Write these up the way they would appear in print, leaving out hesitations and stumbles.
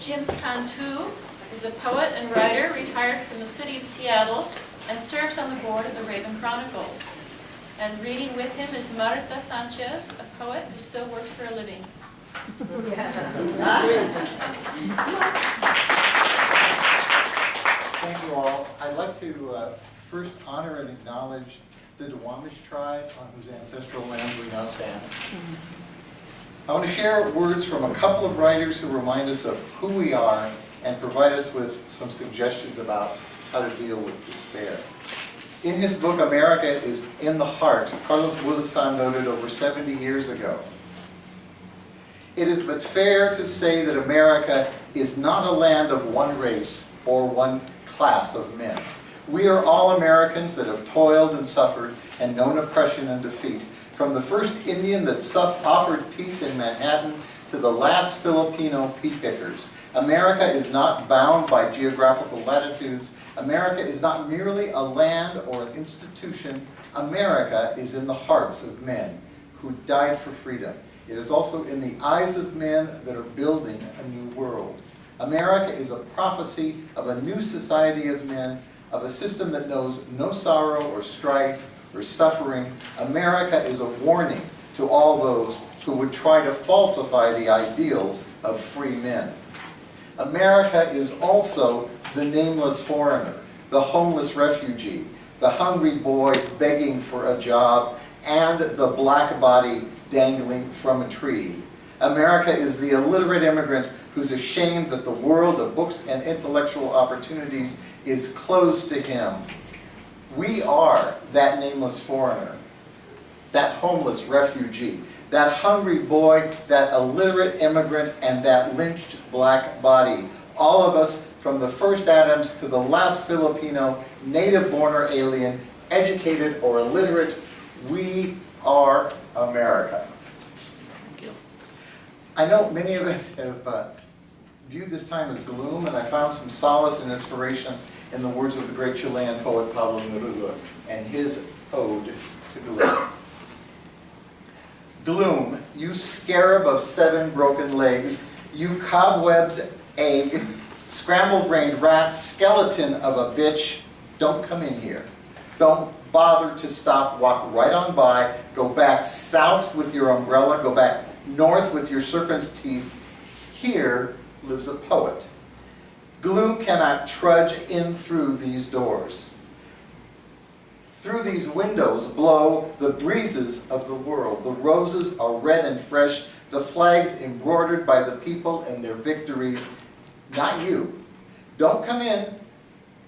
Jim Cantú is a poet and writer retired from the city of Seattle and serves on the board of the Raven Chronicles. And reading with him is Marta Sanchez, a poet who still works for a living. Thank you all. I'd like to first honor and acknowledge the Duwamish tribe on whose ancestral lands we now stand. I want to share words from a couple of writers who remind us of who we are and provide us with some suggestions about how to deal with despair. In his book, America is in the Heart, Carlos Bulosan noted over 70 years ago, "It is but fair to say that America is not a land of one race or one class of men. We are all Americans that have toiled and suffered and known oppression and defeat. From the first Indian that offered peace in Manhattan to the last Filipino pea pickers. America is not bound by geographical latitudes. America is not merely a land or an institution. America is in the hearts of men who died for freedom. It is also in the eyes of men that are building a new world. America is a prophecy of a new society of men, of a system that knows no sorrow or strife or suffering. America is a warning to all those who would try to falsify the ideals of free men. America is also the nameless foreigner, the homeless refugee, the hungry boy begging for a job, and the black body dangling from a tree. America is the illiterate immigrant who's ashamed that the world of books and intellectual opportunities is closed to him. We are that nameless foreigner, that homeless refugee, that hungry boy, that illiterate immigrant, and that lynched black body. All of us, from the first Adams to the last Filipino, native-born or alien, educated or illiterate, we are America. Thank you. I know many of us have viewed this time as gloom, and I found some solace and inspiration in the words of the great Chilean poet Pablo Neruda and his ode to gloom. Gloom, you scarab of 7 broken legs, you cobweb's egg, scramble-brained rat, skeleton of a bitch, don't come in here. Don't bother to stop, walk right on by, go back south with your umbrella, go back north with your serpent's teeth. Here lives a poet. Gloom cannot trudge in through these doors. Through these windows blow the breezes of the world. The roses are red and fresh, the flags embroidered by the people and their victories. Not you. Don't come in.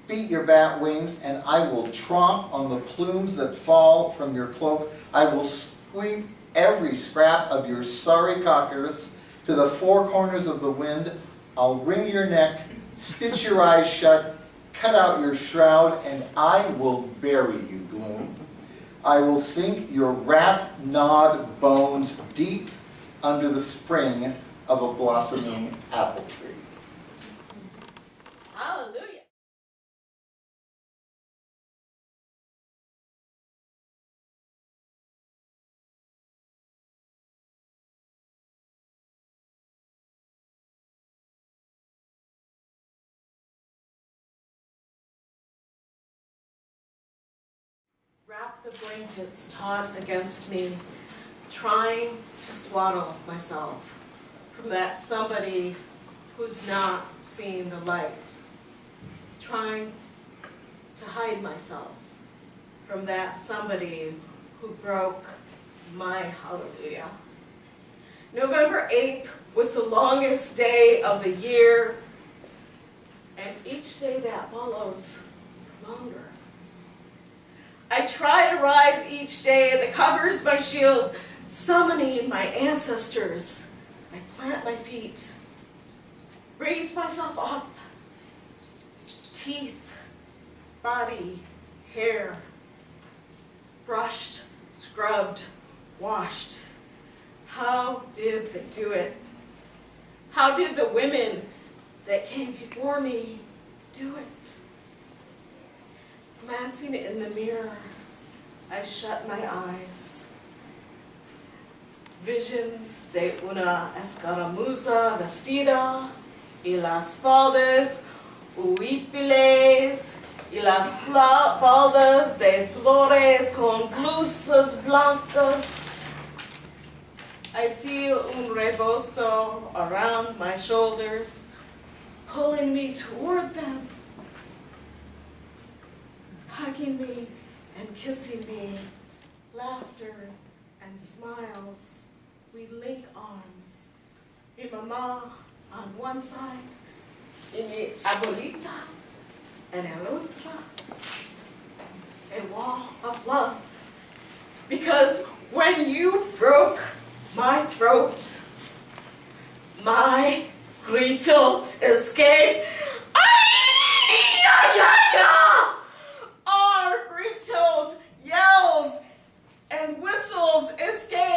Beat your bat wings, and I will tromp on the plumes that fall from your cloak. I will sweep every scrap of your sorry cockers to the 4 corners of the wind. I'll wring your neck, stitch your eyes shut, cut out your shroud, and I will bury you, gloom. I will sink your rat-gnawed bones deep under the spring of a blossoming apple tree. Hallelujah. Wrap the blankets taut against me, trying to swaddle myself from that somebody who's not seen the light, trying to hide myself from that somebody who broke my hallelujah. November 8th was the longest day of the year, and each day that follows longer. I try to rise each day that covers my shield, summoning my ancestors. I plant my feet, raise myself up, teeth, body, hair, brushed, scrubbed, washed. How did they do it? How did the women that came before me do it? Glancing in the mirror, I shut my eyes. Visions de una escaramuza vestida y las faldas huipiles, y las faldas de flores con blusas blancas. I feel un rebozo around my shoulders, pulling me toward them, hugging me and kissing me, laughter and smiles. We link arms. Mi mamá on one side, y mi abuelita and el otra. A wall of love. Because when you broke my throat, my grito escaped. Ay, ay, ay, ay! Our gritos, yells, and whistles escaped.